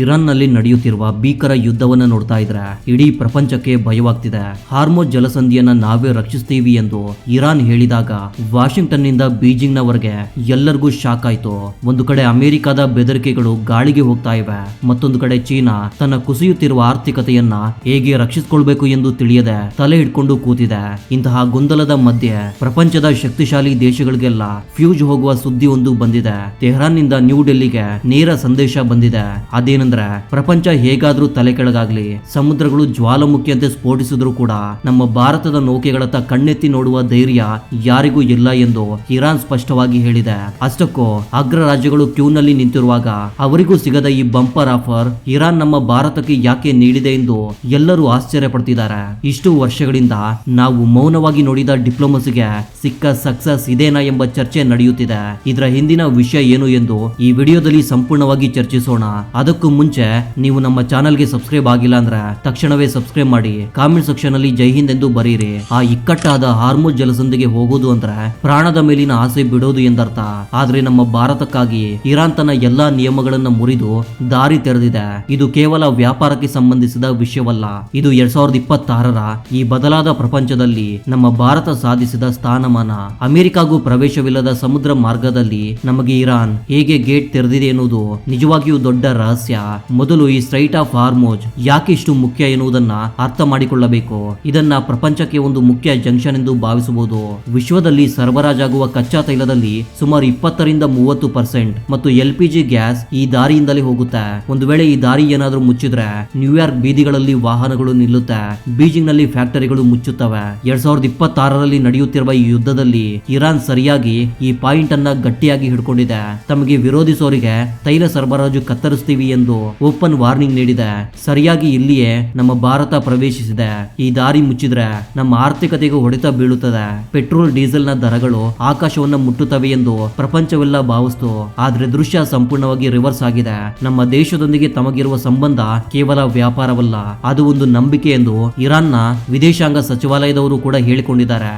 ಇರಾನ್ನಲ್ಲಿ ನಡೆಯುತ್ತಿರುವ ಭೀಕರ ಯುದ್ಧವನ್ನ ನೋಡ್ತಾ ಇದ್ರೆ ಇಡೀ ಪ್ರಪಂಚಕ್ಕೆ ಭಯವಾಗ್ತಿದೆ. ಹಾರ್ಮೋಜ್ ಜಲಸಂಧಿಯನ್ನ ನಾವೇ ರಕ್ಷಿಸ್ತೀವಿ ಎಂದು ಇರಾನ್ ಹೇಳಿದಾಗ ವಾಷಿಂಗ್ಟನ್ ನಿಂದ ಬೀಜಿಂಗ್ ನವರೆಗೆ ಎಲ್ಲರಿಗೂ ಶಾಕ್ ಆಯ್ತು. ಒಂದು ಕಡೆ ಅಮೆರಿಕದ ಬೆದರಿಕೆಗಳು ಗಾಳಿಗೆ ಹೋಗ್ತಾ ಇವೆ, ಮತ್ತೊಂದು ಕಡೆ ಚೀನಾ ತನ್ನ ಕುಸಿಯುತ್ತಿರುವ ಆರ್ಥಿಕತೆಯನ್ನ ಹೇಗೆ ರಕ್ಷಿಸಿಕೊಳ್ಬೇಕು ಎಂದು ತಿಳಿಯದೆ ತಲೆ ಹಿಡ್ಕೊಂಡು ಕೂತಿದೆ. ಇಂತಹ ಗೊಂದಲದ ಮಧ್ಯೆ ಪ್ರಪಂಚದ ಶಕ್ತಿಶಾಲಿ ದೇಶಗಳಿಗೆಲ್ಲ ಫ್ಯೂಜ್ ಹೋಗುವ ಸುದ್ದಿ ಒಂದು ಬಂದಿದೆ. ತೆಹರಾನ್ ನಿಂದ ನ್ಯೂ ಡೆಲ್ಲಿಗೆ ನೇರ ಸಂದೇಶ ಬಂದಿದೆ. ಅದೇನೆಂದ್ರೆ ಪ್ರಪಂಚ ಹೇಗಾದ್ರೂ ತಲೆ ಕೆಳಗಾಗ್ಲಿ, ಸಮುದ್ರಗಳು ಜ್ವಾಲಾಮುಖಿಯಂತೆ ಸ್ಫೋಟಿಸಿದ್ರು ಕೂಡ ನಮ್ಮ ಭಾರತದ ನೌಕೆಗಳತ್ತ ಕಣ್ಣೆತ್ತಿ ನೋಡುವ ಧೈರ್ಯ ಯಾರಿಗೂ ಇಲ್ಲ ಎಂದು ಇರಾನ್ ಸ್ಪಷ್ಟವಾಗಿ ಹೇಳಿದೆ. ಅಷ್ಟಕ್ಕೂ ಅಗ್ರ ರಾಜ್ಯಗಳು ಕ್ಯೂನಲ್ಲಿ ನಿಂತಿರುವಾಗ ಅವರಿಗೂ ಸಿಗದ ಈ ಬಂಪರ್ ಆಫರ್ ಇರಾನ್ ನಮ್ಮ ಭಾರತಕ್ಕೆ ಯಾಕೆ ನೀಡಿದೆ ಎಂದು ಎಲ್ಲರೂ ಆಶ್ಚರ್ಯ ಪಡ್ತಿದ್ದಾರೆ. ಇಷ್ಟು ವರ್ಷಗಳಿಂದ ನಾವು ಮೌನವಾಗಿ ನೋಡಿದ ಡಿಪ್ಲೊಮಸಿಗೆ ಸಿಕ್ಕ ಸಕ್ಸಸ್ ಇದೇನಾ ಎಂಬ ಚರ್ಚೆ ನಡೆಯುತ್ತಿದೆ. ಇದರ ಹಿಂದಿನ ವಿಷಯ ಏನು ಎಂದು ಈ ವಿಡಿಯೋದಲ್ಲಿ ಸಂಪೂರ್ಣವಾಗಿ ಚರ್ಚಿಸೋಣ. ಅದಕ್ಕೂ ಮುಂಚೆ ನೀವು ನಮ್ಮ ಚಾನೆಲ್ಗೆ ಸಬ್ಸ್ಕ್ರೈಬ್ ಆಗಿಲ್ಲ ಅಂದ್ರೆ ತಕ್ಷಣವೇ ಸಬ್ಸ್ಕ್ರೈಬ್ ಮಾಡಿ, ಕಾಮೆಂಟ್ ಸೆಕ್ಷನ್ ಅಲ್ಲಿ ಜೈ ಹಿಂದ್ ಎಂದು ಬರೀರಿ. ಆ ಇಕ್ಕಟ್ಟಾದ ಹಾರ್ಮೋಜ್ ಜಲಸಂಧಿಗೆ ಹೋಗೋದು ಅಂದ್ರೆ ಪ್ರಾಣದ ಮೇಲಿನ ಆಸೆ ಬಿಡೋದು ಎಂದರ್ಥ. ಆದ್ರೆ ನಮ್ಮ ಭಾರತಕ್ಕಾಗಿ ಇರಾನ್ ತನ್ನ ಎಲ್ಲಾ ನಿಯಮಗಳನ್ನ ಮುರಿದು ದಾರಿ ತೆರೆದಿದೆ. ಇದು ಕೇವಲ ವ್ಯಾಪಾರಕ್ಕೆ ಸಂಬಂಧಿಸಿದ ವಿಷಯವಲ್ಲ, ಇದು 2026ರ ಈ ಬದಲಾದ ಪ್ರಪಂಚದಲ್ಲಿ ನಮ್ಮ ಭಾರತ ಸಾಧಿಸಿದ ಸ್ಥಾನಮಾನ. ಅಮೆರಿಕಾಗೂ ಪ್ರವೇಶವಿಲ್ಲದ ಸಮುದ್ರ ಮಾರ್ಗದಲ್ಲಿ ನಮಗೆ ಇರಾನ್ ಹೇಗೆ ಗೇಟ್ ತೆರೆದಿದೆ ಎನ್ನುವುದು ನಿಜವಾಗಿಯೂ ದೊಡ್ಡ ರಹಸ್ಯ. ಮೊದಲು ಈ ಸ್ಟ್ರೈಟ್ ಆಫ್ ಹಾರ್ಮೋಜ್ ಯಾಕೆ ಇಷ್ಟು ಮುಖ್ಯ ಎನ್ನುವುದನ್ನ ಅರ್ಥ ಮಾಡಿಕೊಳ್ಳಬೇಕು. ಇದನ್ನ ಪ್ರಪಂಚಕ್ಕೆ ಒಂದು ಮುಖ್ಯ ಜಂಕ್ಷನ್ ಎಂದು ಭಾವಿಸಬಹುದು. ವಿಶ್ವದಲ್ಲಿ ಸರಬರಾಜಾಗುವ ಕಚ್ಚಾ ತೈಲದಲ್ಲಿ ಸುಮಾರು 20-30% ಮತ್ತು LPG ಗ್ಯಾಸ್ ಈ ದಾರಿಯಿಂದಲೇ ಹೋಗುತ್ತೆ. ಒಂದು ವೇಳೆ ಈ ದಾರಿ ಏನಾದ್ರೂ ಮುಚ್ಚಿದ್ರೆ ನ್ಯೂಯಾರ್ಕ್ ಬೀದಿಗಳಲ್ಲಿ ವಾಹನಗಳು ನಿಲ್ಲುತ್ತೆ, ಬೀಜಿಂಗ್ ನಲ್ಲಿ ಫ್ಯಾಕ್ಟರಿಗಳು ಮುಚ್ಚುತ್ತವೆ. 2026ರಲ್ಲಿ ನಡೆಯುತ್ತಿರುವ ಈ ಯುದ್ಧದಲ್ಲಿ ಇರಾನ್ ಸರಿಯಾಗಿ ಈ ಪಾಯಿಂಟ್ ಅನ್ನ ಗಟ್ಟಿಯಾಗಿ ಹಿಡ್ಕೊಂಡಿದೆ. ತಮಗೆ ವಿರೋಧಿಸೋರಿಗೆ ತೈಲ ಸರಬರಾಜು ಕತ್ತರಿಸ್ತೀವಿ ಎಂದು ಓಪನ್ ವಾರ್ನಿಂಗ್ ನೀಡಿದೆ. ಸರಿಯಾಗಿ ಇಲ್ಲಿಯೇ ನಮ್ಮ ಭಾರತ ಪ್ರವೇಶಿಸಿದೆ. ಈ ದಾರಿ ಮುಚ್ಚಿದ್ರೆ ನಮ್ಮ ಆರ್ಥಿಕತೆಗೂ ಹೊಡೆತ ಬೀಳುತ್ತದೆ. ಪೆಟ್ರೋಲ್ ಡೀಸೆಲ್ ನ ದರಗಳು ಆಕಾಶವನ್ನ ಮುಟ್ಟುತ್ತವೆ ಎಂದು ಪ್ರಪಂಚವೆಲ್ಲ ಭಾವಿಸ್ತು. ಆದ್ರೆ ದೃಶ್ಯ ಸಂಪೂರ್ಣವಾಗಿ ರಿವರ್ಸ್ ಆಗಿದೆ. ನಮ್ಮ ದೇಶದೊಂದಿಗೆ ತಮಗಿರುವ ಸಂಬಂಧ ಕೇವಲ ವ್ಯಾಪಾರವಲ್ಲ, ಅದು ಒಂದು ನಂಬಿಕೆ ಎಂದು ಇರಾನ್ನ ವಿದೇಶಾಂಗ ಸಚಿವಾಲಯದವರು ಕೂಡ ಹೇಳಿಕೊಂಡಿದ್ದಾರೆ.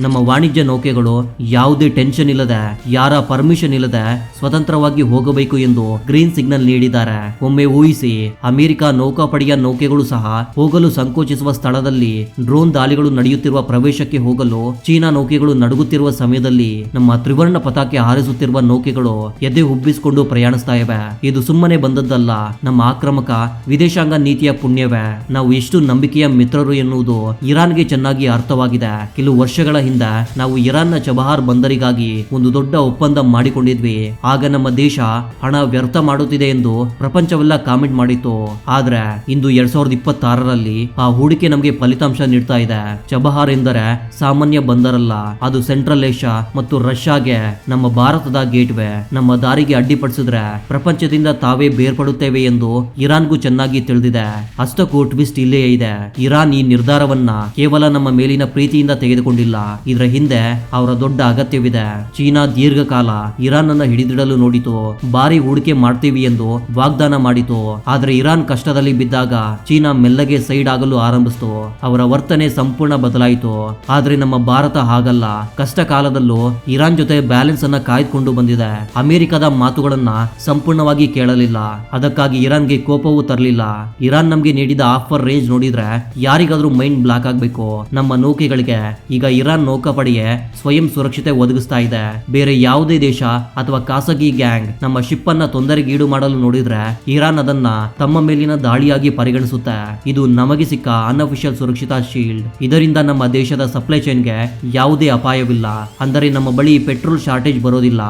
ನಮ್ಮ ವಾಣಿಜ್ಯ ನೌಕೆಗಳು ಯಾವುದೇ ಟೆನ್ಷನ್ ಇಲ್ಲದೆ, ಯಾರ ಪರ್ಮಿಷನ್ ಇಲ್ಲದೆ ಸ್ವತಂತ್ರವಾಗಿ ಹೋಗಬೇಕು ಎಂದು ಗ್ರೀನ್ ಸಿಗ್ನಲ್ ನೀಡಿದ್ದಾರೆ. ಒಮ್ಮೆ ಊಹಿಸಿ, ಅಮೆರಿಕ ನೌಕಾಪಡೆಯ ನೌಕೆಗಳು ಸಹ ಹೋಗಲು ಸಂಕೋಚಿಸುವ ಸ್ಥಳದಲ್ಲಿ ಡ್ರೋನ್ ದಾಳಿಗಳು ನಡೆಯುತ್ತಿರುವ ಪ್ರವೇಶಕ್ಕೆ ಹೋಗಲು ಚೀನಾ ನೌಕೆಗಳು ನಡುಗುತ್ತಿರುವ ಸಮಯದಲ್ಲಿ ನಮ್ಮ ತ್ರಿವರ್ಣ ಪತಾಕೆ ಹಾರಿಸುತ್ತಿರುವ ನೌಕೆಗಳು ಎದೆ ಉಬ್ಬಿಸಿಕೊಂಡು ಪ್ರಯಾಣಿಸ್ತಾ ಇವೆ. ಇದು ಸುಮ್ಮನೆ ಬಂದದ್ದಲ್ಲ, ನಮ್ಮ ಆಕ್ರಮಕ ವಿದೇಶಾಂಗ ನೀತಿಯ ಪುಣ್ಯವೇ. ನಾವು ಎಷ್ಟು ನಂಬಿಕೆಯ ಮಿತ್ರರು ಎನ್ನುವುದು ಇರಾನ್ಗೆ ಚೆನ್ನಾಗಿ ಅರ್ಥವಾಗಿದೆ. ಕೆಲವು ವರ್ಷಗಳ ಹಿಂದೆ ನಾವು ಇರಾನ್ನ ಚಬಹಾರ್ ಬಂದರಿಗಾಗಿ ಒಂದು ದೊಡ್ಡ ಒಪ್ಪಂದ ಮಾಡಿಕೊಂಡಿದ್ವಿ. ಆಗ ನಮ್ಮ ದೇಶ ಹಣ ವ್ಯರ್ಥ ಮಾಡುತ್ತಿದೆ ಎಂದು ಪ್ರಪಂಚವೆಲ್ಲ ಕಾಮೆಂಟ್ ಮಾಡಿತ್ತು. ಆದ್ರೆ ಇಂದು 2026ರಲ್ಲಿ ಆ ಹೂಡಿಕೆ ನಮಗೆ ಫಲಿತಾಂಶ ನೀಡ್ತಾ ಇದೆ. ಚಬಹಾರ್ ಎಂದರೆ ಸಾಮಾನ್ಯ ಬಂದರಲ್ಲ, ಅದು ಸೆಂಟ್ರಲ್ ಏಷ್ಯಾ ಮತ್ತು ರಷ್ಯಾಗೆ ನಮ್ಮ ಭಾರತದ ಗೇಟ್ವೇ. ನಮ್ಮ ದಾರಿಗೆ ಅಡ್ಡಿಪಡಿಸಿದ್ರೆ ಪ್ರಪಂಚದಿಂದ ತಾವೇ ಬೇರ್ಪಡುತ್ತೇವೆ ಎಂದು ಇರಾನ್ಗೂ ಚೆನ್ನಾಗಿ ತಿಳಿದಿದೆ. ಅಷ್ಟಕ್ಕೂ ಟ್ವಿಸ್ಟ್ ಇಲ್ಲೇ ಇದೆ. ಇರಾನ್ ಈ ನಿರ್ಧಾರವನ್ನ ಕೇವಲ ನಮ್ಮ ಮೇಲಿನ ಪ್ರೀತಿಯಿಂದ ತೆಗೆದುಕೊಂಡಿಲ್ಲ, ಇದರ ಹಿಂದೆ ಅವರ ದೊಡ್ಡ ಅಗತ್ಯವಿದೆ. ಚೀನಾ ದೀರ್ಘಕಾಲ ಇರಾನ್ ಅನ್ನ ಹಿಡಿದಿಡಲು ನೋಡಿತು, ಭಾರಿ ಹೂಡಿಕೆ ಮಾಡ್ತೀವಿ ಎಂದು ವಾಗ್ದಾನ ಮಾಡಿತು. ಆದ್ರೆ ಇರಾನ್ ಕಷ್ಟದಲ್ಲಿ ಬಿದ್ದಾಗ ಚೀನಾ ಮೆಲ್ಲಗೆ ಸೈಡ್ ಆಗಲು ಆರಂಭಿಸಿತು. ಅವರ ವರ್ತನೆ ಸಂಪೂರ್ಣ ಬದಲಾಯಿತು. ಆದ್ರೆ ನಮ್ಮ ಭಾರತ ಹಾಗಲ್ಲ. ಕಷ್ಟ ಕಾಲದಲ್ಲೂ ಇರಾನ್ ಜೊತೆ ಬ್ಯಾಲೆನ್ಸ್ ಅನ್ನ ಕಾಯ್ದುಕೊಂಡು ಬಂದಿದೆ. ಅಮೆರಿಕದ ಮಾತುಗಳನ್ನ ಸಂಪೂರ್ಣವಾಗಿ ಕೇಳಲಿಲ್ಲ, ಅದಕ್ಕಾಗಿ ಇರಾನ್ಗೆ ಕೋಪವೂ ತರಲಿಲ್ಲ. ಇರಾನ್ ನಮ್ಗೆ ನೀಡಿದ ಆಫರ್ ರೇಂಜ್ ನೋಡಿದ್ರೆ ಯಾರಿಗಾದ್ರೂ ಮೈಂಡ್ ಬ್ಲಾಕ್ ಆಗ್ಬೇಕು. ನಮ್ಮ ನೌಕೆಗಳಿಗೆ ಈಗ ಇರಾನ್ ನೌಕಾಪಡೆಯೇ ಸ್ವಯಂ ಸುರಕ್ಷತೆ ಒದಗಿಸ್ತಾ ಇದೆ. ಬೇರೆ ಯಾವುದೇ ದೇಶ ಅಥವಾ ಖಾಸಗಿ ಗ್ಯಾಂಗ್ ನಮ್ಮ ಶಿಪ್ ಅನ್ನ ತೊಂದರೆಗೀಡು ಮಾಡಲು ನೋಡಿದ್ರೆ ಇರಾನ್ ಅದನ್ನ ತಮ್ಮ ಮೇಲಿನ ದಾಳಿಯಾಗಿ ಪರಿಗಣಿಸುತ್ತೆ. ಇದು ನಮಗೆ ಸಿಕ್ಕ ಅನ್ಅಫಿಷಿಯಲ್ ಸುರಕ್ಷಿತಾ ಶೀಲ್ಡ್. ಇದರಿಂದ ನಮ್ಮ ದೇಶದ ಸಪ್ಲೈ ಚೈನ್ಗೆ ಯಾವುದೇ ಅಪಾಯವಿಲ್ಲ. ಅಂದರೆ ನಮ್ಮ ಬಳಿ ಪೆಟ್ರೋಲ್ ಶಾರ್ಟೇಜ್ ಬರೋದಿಲ್ಲ.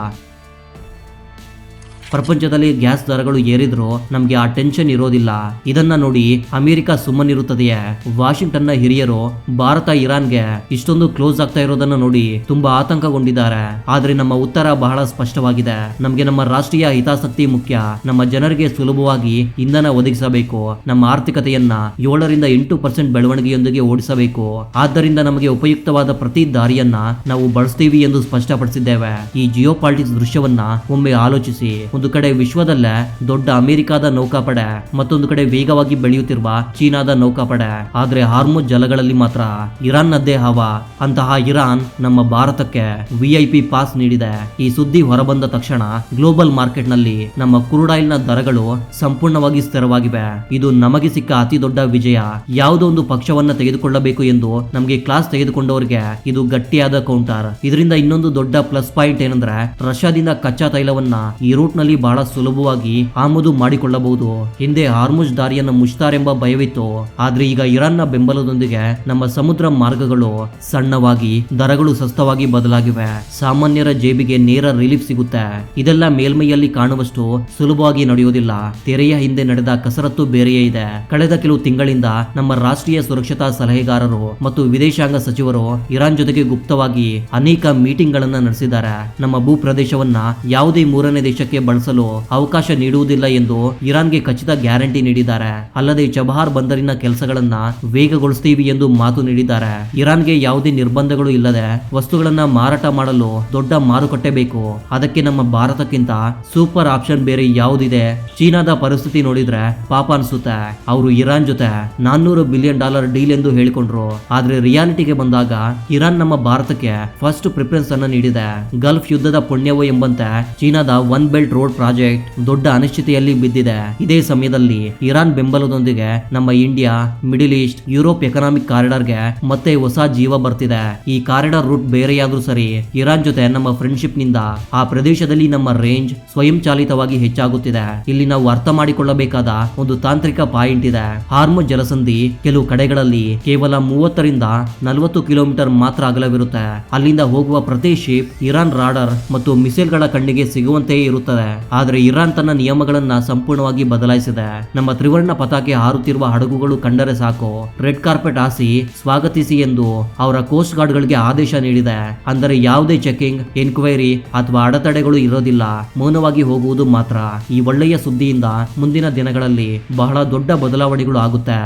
ಪ್ರಪಂಚದಲ್ಲಿ ಗ್ಯಾಸ್ ದರಗಳು ಏರಿದ್ರು ನಮ್ಗೆ ಆ ಟೆನ್ಷನ್ ಇರೋದಿಲ್ಲ. ಇದನ್ನ ನೋಡಿ ಅಮೆರಿಕ ಸುಮ್ಮನಿರುತ್ತದೆಯೇ? ವಾಷಿಂಗ್ಟನ್ ನ ಹಿರಿಯರು ಭಾರತ ಇರಾನ್ಗೆ ಇಷ್ಟೊಂದು ಕ್ಲೋಸ್ ಆಗ್ತಾ ಇರೋದನ್ನ ನೋಡಿ ತುಂಬಾ ಆತಂಕಗೊಂಡಿದ್ದಾರೆ. ಆದ್ರೆ ನಮ್ಮ ಉತ್ತರ ಬಹಳ ಸ್ಪಷ್ಟವಾಗಿದೆ. ನಮ್ಗೆ ನಮ್ಮ ರಾಷ್ಟ್ರೀಯ ಹಿತಾಸಕ್ತಿ ಮುಖ್ಯ. ನಮ್ಮ ಜನರಿಗೆ ಸುಲಭವಾಗಿ ಇಂಧನ ಒದಗಿಸಬೇಕು. ನಮ್ಮ ಆರ್ಥಿಕತೆಯನ್ನ 7-8% ಬೆಳವಣಿಗೆಯೊಂದಿಗೆ ಓಡಿಸಬೇಕು. ಆದ್ದರಿಂದ ನಮಗೆ ಉಪಯುಕ್ತವಾದ ಪ್ರತಿ ದಾರಿಯನ್ನ ನಾವು ಬಳಸ್ತೀವಿ ಎಂದು ಸ್ಪಷ್ಟಪಡಿಸಿದ್ದೇವೆ. ಈ ಜಿಯೋ ಪಾಲಿಟಿಕ್ಸ್ ದೃಶ್ಯವನ್ನ ಒಮ್ಮೆ ಆಲೋಚಿಸಿ. ಒಂದು ಕಡೆ ವಿಶ್ವದಲ್ಲೇ ದೊಡ್ಡ ಅಮೆರಿಕಾದ ನೌಕಾಪಡೆ, ಮತ್ತೊಂದು ಕಡೆ ವೇಗವಾಗಿ ಬೆಳೆಯುತ್ತಿರುವ ಚೀನಾದ ನೌಕಾಪಡೆ. ಆದ್ರೆ ಹಾರ್ಮುಜ್ ಜಲಗಳಲ್ಲಿ ಮಾತ್ರ ಇರಾನ್ನದ್ದೇ ಹವಾ. ಅಂತಹ ಇರಾನ್ ನಮ್ಮ ಭಾರತಕ್ಕೆ VIP ಪಾಸ್ ನೀಡಿದೆ. ಈ ಸುದ್ದಿ ಹೊರಬಂದ ತಕ್ಷಣ ಗ್ಲೋಬಲ್ ಮಾರ್ಕೆಟ್ ನಲ್ಲಿ ನಮ್ಮ ಕ್ರೂಡ್ ಆಯಿಲ್ ನ ದರಗಳು ಸಂಪೂರ್ಣವಾಗಿ ಸ್ಥಿರವಾಗಿವೆ. ಇದು ನಮಗೆ ಸಿಕ್ಕ ಅತಿ ದೊಡ್ಡ ವಿಜಯ. ಯಾವುದೋ ಒಂದು ಪಕ್ಷವನ್ನ ತೆಗೆದುಕೊಳ್ಳಬೇಕು ಎಂದು ನಮಗೆ ಕ್ಲಾಸ್ ತೆಗೆದುಕೊಂಡವರಿಗೆ ಇದು ಗಟ್ಟಿಯಾದ ಕೌಂಟರ್. ಇದರಿಂದ ಇನ್ನೊಂದು ದೊಡ್ಡ ಪ್ಲಸ್ ಪಾಯಿಂಟ್ ಏನಂದ್ರೆ ರಷ್ಯಾದಿಂದ ಕಚ್ಚಾ ತೈಲವನ್ನ ಈ ರೂಟ್ ನಲ್ಲಿ ಬಹಳ ಸುಲಭವಾಗಿ ಆಮದು ಮಾಡಿಕೊಳ್ಳಬಹುದು. ಹಿಂದೆ ಹಾರ್ಮುಜ್ ದಾರಿಯನ್ನು ಮುಚ್ತಾರೆಂಬ ಭಯವಿತ್ತು. ಆದ್ರೆ ಈಗ ಇರಾನ್ ನ ಬೆಂಬಲದೊಂದಿಗೆ ನಮ್ಮ ಸಮುದ್ರ ಮಾರ್ಗಗಳು ಸಣ್ಣವಾಗಿ, ದರಗಳು ಸಸ್ತವಾಗಿ ಬದಲಾಗಿವೆ. ಸಾಮಾನ್ಯರ ಜೇಬಿಗೆ ನೇರ ರಿಲೀಫ್ ಸಿಗುತ್ತೆ. ಇದೆಲ್ಲ ಮೇಲ್ಮೈಯಲ್ಲಿ ಕಾಣುವಷ್ಟು ಸುಲಭವಾಗಿ ನಡೆಯುವುದಿಲ್ಲ. ತೆರೆಯ ಹಿಂದೆ ನಡೆದ ಕಸರತ್ತು ಬೇರೆಯೇ ಇದೆ. ಕಳೆದ ಕೆಲವು ತಿಂಗಳಿಂದ ನಮ್ಮ ರಾಷ್ಟ್ರೀಯ ಸುರಕ್ಷತಾ ಸಲಹೆಗಾರರು ಮತ್ತು ವಿದೇಶಾಂಗ ಸಚಿವರು ಇರಾನ್ ಜೊತೆಗೆ ಗುಪ್ತವಾಗಿ ಅನೇಕ ಮೀಟಿಂಗ್ ಗಳನ್ನ ನಡೆಸಿದ್ದಾರೆ. ನಮ್ಮ ಭೂ ಪ್ರದೇಶವನ್ನ ಯಾವುದೇ ಮೂರನೇ ದೇಶಕ್ಕೆ ಬಳಸಲು ಅವಕಾಶ ನೀಡುವುದಿಲ್ಲ ಎಂದು ಇರಾನ್ಗೆ ಖಚಿತ ಗ್ಯಾರಂಟಿ ನೀಡಿದ್ದಾರೆ. ಅಲ್ಲದೆ ಚಬಹಾರ್ ಬಂದರಿನ ಕೆಲಸಗಳನ್ನ ವೇಗಗೊಳಿಸ್ತೀವಿ ಎಂದು ಮಾತು ನೀಡಿದ್ದಾರೆ. ಇರಾನ್ಗೆ ಯಾವುದೇ ನಿರ್ಬಂಧಗಳು ಇಲ್ಲದೆ ವಸ್ತುಗಳನ್ನ ಮಾರಾಟ ಮಾಡಲು ದೊಡ್ಡ ಮಾರುಕಟ್ಟೆ ಬೇಕು. ಅದಕ್ಕೆ ನಮ್ಮ ಭಾರತಕ್ಕಿಂತ ಸೂಪರ್ ಆಪ್ಷನ್ ಬೇರೆ ಯಾವುದಿದೆ? ಚೀನಾದ ಪರಿಸ್ಥಿತಿ ನೋಡಿದ್ರೆ ಪಾಪ ಅನ್ಸುತ್ತೆ. ಅವರು ಇರಾನ್ ಜೊತೆ $400 ಬಿಲಿಯನ್ ಡೀಲ್ ಎಂದು ಹೇಳಿಕೊಂಡ್ರು. ಆದ್ರೆ ರಿಯಾಲಿಟಿಗೆ ಬಂದಾಗ ಇರಾನ್ ನಮ್ಮ ಭಾರತಕ್ಕೆ ಫಸ್ಟ್ ಪ್ರಿಫರೆನ್ಸ್ ಅನ್ನ ನೀಡಿದೆ. ಗಲ್ಫ್ ಯುದ್ಧದ ಪುಣ್ಯವೋ ಎಂಬಂತೆ ಚೀನಾದ ಒನ್ ಬೆಲ್ಟ್ ರೋಡ್ ಪ್ರಾಜೆಕ್ಟ್ ದೊಡ್ಡ ಅನಿಶ್ಚಿತೆಯಲ್ಲಿ ಬಿದ್ದಿದೆ. ಇದೇ ಸಮಯದಲ್ಲಿ ಇರಾನ್ ಬೆಂಬಲದೊಂದಿಗೆ ನಮ್ಮ India, Middle East, Europe economic ಕಾರಿಡಾರ್ಗೆ ಮತ್ತೆ ಹೊಸ ಜೀವ ಬರ್ತಿದೆ. ಈ ಕಾರಿಡಾರ್ ರೂಟ್ ಬೇರೆಯಾದ್ರೂ ಸರಿ, ಇರಾನ್ ಜೊತೆ ನಮ್ಮ ಫ್ರೆಂಡ್ಶಿಪ್ ನಿಂದ ಆ ಪ್ರದೇಶದಲ್ಲಿ ನಮ್ಮ ರೇಂಜ್ ಸ್ವಯಂ ಚಾಲಿತವಾಗಿ ಹೆಚ್ಚಾಗುತ್ತಿದೆ. ಇಲ್ಲಿ ನಾವು ಅರ್ಥ ಮಾಡಿಕೊಳ್ಳಬೇಕಾದ ಒಂದು ತಾಂತ್ರಿಕ ಪಾಯಿಂಟ್ ಇದೆ. ಹಾರ್ಮುಜ್ ಜಲಸಂಧಿ ಕೆಲವು ಕಡೆಗಳಲ್ಲಿ ಕೇವಲ 30 ರಿಂದ 40 ಕಿಲೋಮೀಟರ್ ಮಾತ್ರ ಅಗಲವಿರುತ್ತೆ. ಅಲ್ಲಿಂದ ಹೋಗುವ ಪ್ರತಿ ಶಿಪ್ ಇರಾನ್ ರಾಡರ್ ಮತ್ತು ಮಿಸೈಲ್ಗಳ ಕಣ್ಣಿಗೆ ಸಿಗುವಂತೆಯೇ ಇರುತ್ತದೆ. ಆದ್ರೆ ಇರಾನ್ ತನ್ನ ನಿಯಮಗಳನ್ನ ಸಂಪೂರ್ಣವಾಗಿ ಬದಲಾಯಿಸಿದೆ. ನಮ್ಮ ತ್ರಿವರ್ಣ ಪತಾಕೆ ಹಾರುತ್ತಿರುವ ಹಡಗುಗಳು ಕಂಡರೆ ಸಾಕು, ರೆಡ್ ಕಾರ್ಪೆಟ್ ಹಾಸಿ ಸ್ವಾಗತಿಸಿ ಎಂದು ಅವರ ಕೋಸ್ಟ್ ಗಾರ್ಡ್ ಗಳಿಗೆ ಆದೇಶ ನೀಡಿದೆ. ಅಂದರೆ ಯಾವುದೇ ಚೆಕಿಂಗ್, ಎನ್ಕ್ವೈರಿ ಅಥವಾ ಅಡೆತಡೆಗಳು ಇರೋದಿಲ್ಲ. ಮೌನವಾಗಿ ಹೋಗುವುದು ಮಾತ್ರ. ಈ ಒಳ್ಳೆಯ ಸುದ್ದಿಯಿಂದ ಮುಂದಿನ ದಿನಗಳಲ್ಲಿ ಬಹಳ ದೊಡ್ಡ ಬದಲಾವಣೆಗಳು ಆಗುತ್ತೆ.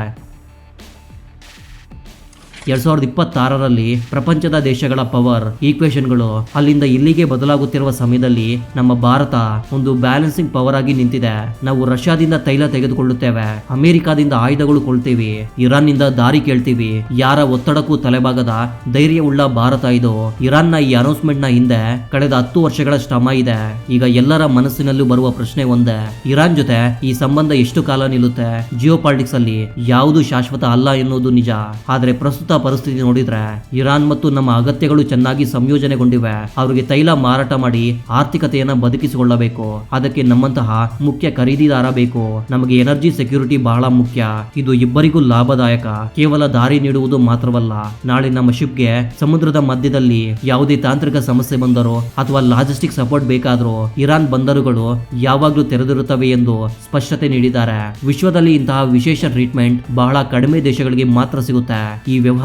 2026ರಲ್ಲಿ ಪ್ರಪಂಚದ ದೇಶಗಳ ಪವರ್ ಈಕ್ವೇಶನ್ಗಳು ಅಲ್ಲಿಂದ ಇಲ್ಲಿಗೆ ಬದಲಾಗುತ್ತಿರುವ ಸಮಯದಲ್ಲಿ ನಮ್ಮ ಭಾರತ ಒಂದು ಬ್ಯಾಲೆನ್ಸಿಂಗ್ ಪವರ್ ಆಗಿ ನಿಂತಿದೆ. ನಾವು ರಷ್ಯಾದಿಂದ ತೈಲ ತೆಗೆದುಕೊಳ್ಳುತ್ತೇವೆ, ಅಮೆರಿಕಾದಿಂದ ಆಯುಧಗಳು ಕೊಳ್ತೀವಿ, ಇರಾನ್ ನಿಂದ ದಾರಿ ಕೇಳ್ತೀವಿ. ಯಾರ ಒತ್ತಡಕ್ಕೂ ತಲೆಬಾಗದ ಧೈರ್ಯವುಳ್ಳ ಭಾರತ ಇದು. ಇರಾನ್ ನ ಈ ಅನೌನ್ಸ್ಮೆಂಟ್ ನ ಹಿಂದೆ ಕಳೆದ 10 ವರ್ಷಗಳ ಶ್ರಮ ಇದೆ. ಈಗ ಎಲ್ಲರ ಮನಸ್ಸಿನಲ್ಲೂ ಬರುವ ಪ್ರಶ್ನೆ ಒಂದೇ, ಇರಾನ್ ಜೊತೆ ಈ ಸಂಬಂಧ ಎಷ್ಟು ಕಾಲ ನಿಲ್ಲುತ್ತೆ? ಜಿಯೋ ಪಾಲಿಟಿಕ್ಸ್ ಅಲ್ಲಿ ಯಾವುದು ಶಾಶ್ವತ ಅಲ್ಲ ಎನ್ನುವುದು ನಿಜ. ಆದ್ರೆ ಪ್ರಸ್ತುತ ಪರಿಸ್ಥಿತಿ ನೋಡಿದ್ರೆ ಇರಾನ್ ಮತ್ತು ನಮ್ಮ ಅಗತ್ಯಗಳು ಚೆನ್ನಾಗಿ ಸಂಯೋಜನೆಗೊಂಡಿವೆ. ಅವರಿಗೆ ತೈಲ ಮಾರಾಟ ಮಾಡಿ ಆರ್ಥಿಕತೆಯನ್ನ ಬದುಕಿಸಿಕೊಳ್ಳಬೇಕು. ಅದಕ್ಕೆ ನಮ್ಮಂತಹ ಮುಖ್ಯ ಖರೀದಿದಾರ ಬೇಕು. ನಮಗೆ ಎನರ್ಜಿ ಸೆಕ್ಯೂರಿಟಿ ಬಹಳ ಮುಖ್ಯ. ಇದು ಇಬ್ಬರಿಗೂ ಲಾಭದಾಯಕ. ಕೇವಲ ದಾರಿ ನೀಡುವುದು ಮಾತ್ರವಲ್ಲ, ನಾಳೆ ನಮ್ಮ ಶಿಪ್ಗೆ ಸಮುದ್ರದ ಮಧ್ಯದಲ್ಲಿ ಯಾವುದೇ ತಾಂತ್ರಿಕ ಸಮಸ್ಯೆ ಬಂದರೂ ಅಥವಾ ಲಾಜಿಸ್ಟಿಕ್ ಸಪೋರ್ಟ್ ಬೇಕಾದರೂ ಇರಾನ್ ಬಂದರುಗಳು ಯಾವಾಗ್ಲೂ ತೆರೆದಿರುತ್ತವೆ ಎಂದು ಸ್ಪಷ್ಟತೆ ನೀಡಿದ್ದಾರೆ. ವಿಶ್ವದಲ್ಲಿ ಇಂತಹ ವಿಶೇಷ ಟ್ರೀಟ್ಮೆಂಟ್ ಬಹಳ ಕಡಿಮೆ ದೇಶಗಳಿಗೆ ಮಾತ್ರ ಸಿಗುತ್ತೆ. ಈ ವ್ಯವಹಾರವು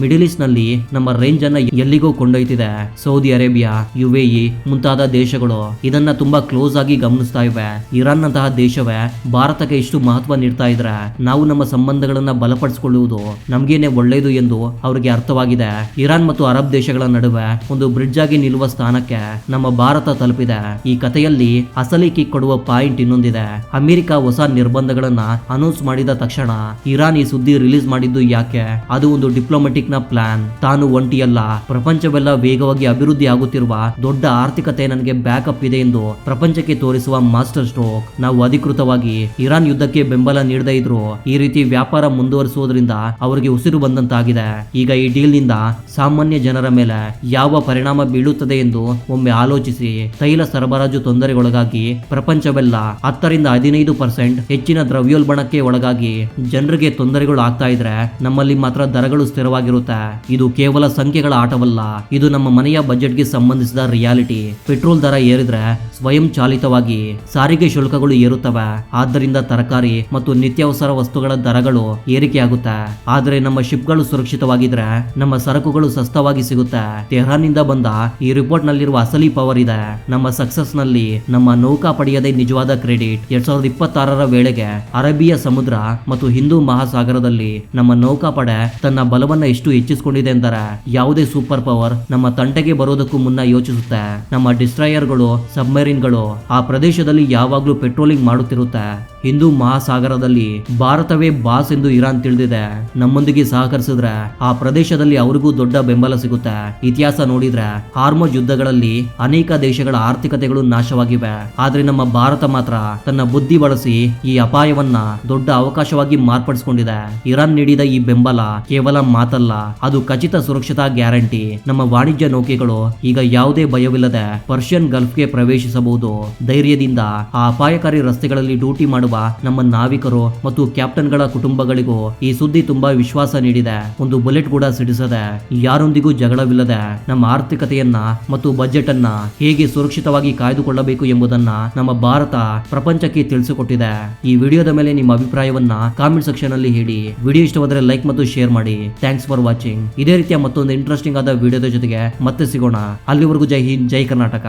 ಮಿಡಿಲ್ ಈಸ್ಟ್ ನಲ್ಲಿ ನಮ್ಮ ರೇಂಜ್ ಅನ್ನ ಎಲ್ಲಿಗೂ ಕೊಂಡೊಯ್ತಿದೆ. ಸೌದಿ ಅರೇಬಿಯಾ, UAE ಮುಂತಾದ ದೇಶಗಳು ಇದನ್ನ ತುಂಬಾ ಕ್ಲೋಸ್ ಆಗಿ ಗಮನಿಸ್ತಾ ಇವೆ. ಇರಾನ್ ನಂತಹ ದೇಶವೇ ಭಾರತಕ್ಕೆ ಇಷ್ಟು ಮಹತ್ವ ನೀಡ್ತಾ ಇದ್ರೆ ನಾವು ನಮ್ಮ ಸಂಬಂಧಗಳನ್ನ ಬಲಪಡಿಸಿಕೊಳ್ಳುವುದು ನಮ್ಗೇನೆ ಒಳ್ಳೆಯದು ಎಂದು ಅವರಿಗೆ ಅರ್ಥವಾಗಿದೆ. ಇರಾನ್ ಮತ್ತು ಅರಬ್ ದೇಶಗಳ ನಡುವೆ ಒಂದು ಬ್ರಿಡ್ಜ್ ಆಗಿ ನಿಲ್ಲುವ ಸ್ಥಾನಕ್ಕೆ ನಮ್ಮ ಭಾರತ ತಲುಪಿದೆ. ಈ ಕಥೆಯಲ್ಲಿ ಅಸಲಿ ಕಿಕ್ ಕೊಡುವ ಪಾಯಿಂಟ್ ಇನ್ನೊಂದಿದೆ. ಅಮೆರಿಕ ಹೊಸ ನಿರ್ಬಂಧಗಳನ್ನ ಅನೌನ್ಸ್ ಮಾಡಿದ ತಕ್ಷಣ ಇರಾನ್ ಈ ಸುದ್ದಿ ರಿಲೀಸ್ ಮಾಡಿದ್ದು ಯಾಕೆ? ಅದು ಒಂದು ಡಿಪ್ಲೊಮ್ಯಾಟಿಕ್ ನ ಪ್ಲಾನ್. ತಾನು ಒಂಟಿಯಲ್ಲ, ಪ್ರಪಂಚವೆಲ್ಲ ವೇಗವಾಗಿ ಅಭಿವೃದ್ಧಿ ಆಗುತ್ತಿರುವ ದೊಡ್ಡ ಆರ್ಥಿಕತೆ ನನಗೆ ಬ್ಯಾಕಪ್ ಇದೆ ಎಂದು ಪ್ರಪಂಚಕ್ಕೆ ತೋರಿಸುವ ಮಾಸ್ಟರ್ ಸ್ಟ್ರೋಕ್. ನಾವು ಅಧಿಕೃತವಾಗಿ ಇರಾನ್ ಯುದ್ಧಕ್ಕೆ ಬೆಂಬಲ ನೀಡದೇ ಇದ್ರು ಈ ರೀತಿ ವ್ಯಾಪಾರ ಮುಂದುವರಿಸುವುದರಿಂದ ಅವರಿಗೆ ಉಸಿರು ಬಂದಂತಾಗಿದೆ. ಈಗ ಈ ಡೀಲ್ ನಿಂದ ಸಾಮಾನ್ಯ ಜನರ ಮೇಲೆ ಯಾವ ಪರಿಣಾಮ ಬೀಳುತ್ತದೆ ಎಂದು ಒಮ್ಮೆ ಆಲೋಚಿಸಿ. ತೈಲ ಸರಬರಾಜು ತೊಂದರೆಗೊಳಗಾಗಿ ಪ್ರಪಂಚವೆಲ್ಲ 10 ರಿಂದ 15% ಹೆಚ್ಚಿನ ದ್ರವ್ಯೋಲ್ಬಣಕ್ಕೆ ಒಳಗಾಗಿ ಜನರಿಗೆ ತೊಂದರೆಗಳು ಆಗ್ತಾ ಇದ್ರೆ ನಮ್ಮಲ್ಲಿ ಮಾತ್ರ ದರಗಳು ಸ್ಥಿರವಾಗಿರುತ್ತೆ. ಇದು ಕೇವಲ ಸಂಖ್ಯೆಗಳ ಆಟವಲ್ಲ, ಇದು ನಮ್ಮ ಮನೆಯ ಬಜೆಟ್ಗೆ ಸಂಬಂಧಿಸಿದ ರಿಯಾಲಿಟಿ. ಪೆಟ್ರೋಲ್ ದರ ಏರಿದ್ರೆ ಸ್ವಯಂ ಚಾಲಿತವಾಗಿ ಸಾರಿಗೆ ಶುಲ್ಕಗಳು ಏರುತ್ತವೆ. ಆದ್ದರಿಂದ ತರಕಾರಿ ಮತ್ತು ನಿತ್ಯಾವಸರ ವಸ್ತುಗಳ ದರಗಳು ಏರಿಕೆಯಾಗುತ್ತೆ. ಆದ್ರೆ ನಮ್ಮ ಶಿಪ್ಗಳು ಸುರಕ್ಷಿತವಾಗಿದ್ರೆ ನಮ್ಮ ಸರಕುಗಳು ಸಸ್ತವಾಗಿ ಸಿಗುತ್ತೆ. ತೆಹರಾನ್ ನಿಂದ ಬಂದ ಈ ರಿಪೋರ್ಟ್ ನಲ್ಲಿರುವ ಅಸಲಿ ಪವರ್ ಇದೆ. ನಮ್ಮ ಸಕ್ಸಸ್ ನಲ್ಲಿ ನಮ್ಮ ನೌಕಾ ಪಡೆಯದೇ ನಿಜವಾದ ಕ್ರೆಡಿಟ್. 2026ರ ವೇಳೆಗೆ ಅರೇಬಿಯಾ ಸಮುದ್ರ ಮತ್ತು ಹಿಂದೂ ಮಹಾಸಾಗರದಲ್ಲಿ ನಮ್ಮ ನೌಕಾಪಡೆ ತನ್ನ ತನ್ನ ಬಲವನ್ನ ಎಷ್ಟು ಹೆಚ್ಚಿಸಿಕೊಂಡಿದೆ ಎಂದರೆ ಯಾವುದೇ ಸೂಪರ್ ಪವರ್ ನಮ್ಮ ತಂಟೆಗೆ ಬರೋದಕ್ಕೂ ಮುನ್ನ ಯೋಚಿಸುತ್ತೆ. ನಮ್ಮ ಡಿಸ್ಟ್ರಾಯರ್ಗಳು, ಸಬ್ಮರೀನ್ಗಳು ಆ ಪ್ರದೇಶದಲ್ಲಿ ಯಾವಾಗ್ಲೂ ಪೆಟ್ರೋಲಿಂಗ್ ಮಾಡುತ್ತಿರುತ್ತೆ. ಹಿಂದೂ ಮಹಾಸಾಗರದಲ್ಲಿ ಭಾರತವೇ ಬಾಸ್ ಎಂದು ಇರಾನ್ ತಿಳಿದಿದೆ. ನಮ್ಮೊಂದಿಗೆ ಸಹಕರಿಸಿದ್ರೆ ಆ ಪ್ರದೇಶದಲ್ಲಿ ಅವರಿಗೂ ದೊಡ್ಡ ಬೆಂಬಲ ಸಿಗುತ್ತೆ. ಇತಿಹಾಸ ನೋಡಿದ್ರೆ ಹಾರ್ಮೋಜ್ ಯುದ್ಧಗಳಲ್ಲಿ ಅನೇಕ ದೇಶಗಳ ಆರ್ಥಿಕತೆಗಳು ನಾಶವಾಗಿವೆ. ಆದ್ರೆ ನಮ್ಮ ಭಾರತ ಮಾತ್ರ ತನ್ನ ಬುದ್ಧಿ ಬಳಸಿ ಈ ಅಪಾಯವನ್ನ ದೊಡ್ಡ ಅವಕಾಶವಾಗಿ ಮಾರ್ಪಡಿಸಿಕೊಂಡಿದೆ. ಇರಾನ್ ನೀಡಿದ ಈ ಬೆಂಬಲ ಕೇವಲ ಮಾತಲ್ಲ, ಅದು ಖಚಿತ ಸುರಕ್ಷತಾ ಗ್ಯಾರಂಟಿ. ನಮ್ಮ ವಾಣಿಜ್ಯ ನೌಕೆಗಳು ಈಗ ಯಾವುದೇ ಭಯವಿಲ್ಲದೆ ಪರ್ಷಿಯನ್ ಗಲ್ಫ್ಗೆ ಪ್ರವೇಶಿಸಬಹುದು. ಧೈರ್ಯದಿಂದ ಆ ಅಪಾಯಕಾರಿ ರಸ್ತೆಗಳಲ್ಲಿ ಡ್ಯೂಟಿ ಮಾಡುವ ನಮ್ಮ ನಾವಿಕರು ಮತ್ತು ಕ್ಯಾಪ್ಟನ್ಗಳ ಕುಟುಂಬಗಳಿಗೂ ಈ ಸುದ್ದಿ ತುಂಬಾ ವಿಶ್ವಾಸ ನೀಡಿದೆ. ಒಂದು ಬುಲೆಟ್ ಕೂಡ ಸಿಡಿಸದೆ, ಯಾರೊಂದಿಗೂ ಜಗಳವಿಲ್ಲದೆ ನಮ್ಮ ಆರ್ಥಿಕತೆಯನ್ನ ಮತ್ತು ಬಜೆಟ್ ಅನ್ನ ಹೇಗೆ ಸುರಕ್ಷಿತವಾಗಿ ಕಾಯ್ದುಕೊಳ್ಳಬೇಕು ಎಂಬುದನ್ನ ನಮ್ಮ ಭಾರತ ಪ್ರಪಂಚಕ್ಕೆ ತಿಳಿಸಿಕೊಟ್ಟಿದೆ. ಈ ವಿಡಿಯೋದ ಮೇಲೆ ನಿಮ್ಮ ಅಭಿಪ್ರಾಯವನ್ನ ಕಾಮೆಂಟ್ ಸೆಕ್ಷನ್ ಅಲ್ಲಿ ಹೇಳಿ. ವಿಡಿಯೋ ಇಷ್ಟವಾದರೆ ಲೈಕ್ ಮತ್ತು ಶೇರ್ ಮಾಡಿ. Thanks for watching. ಇದೇ ರೀತಿಯ ಮತ್ತೊಂದು ಇಂಟ್ರೆಸ್ಟಿಂಗ್ ಆದ ವಿಡಿಯೋದ ಜೊತೆಗೆ ಮತ್ತೆ ಸಿಗೋಣ. ಅಲ್ಲಿವರೆಗೂ ಜೈ ಹಿಂದ್, ಜೈ ಕರ್ನಾಟಕ.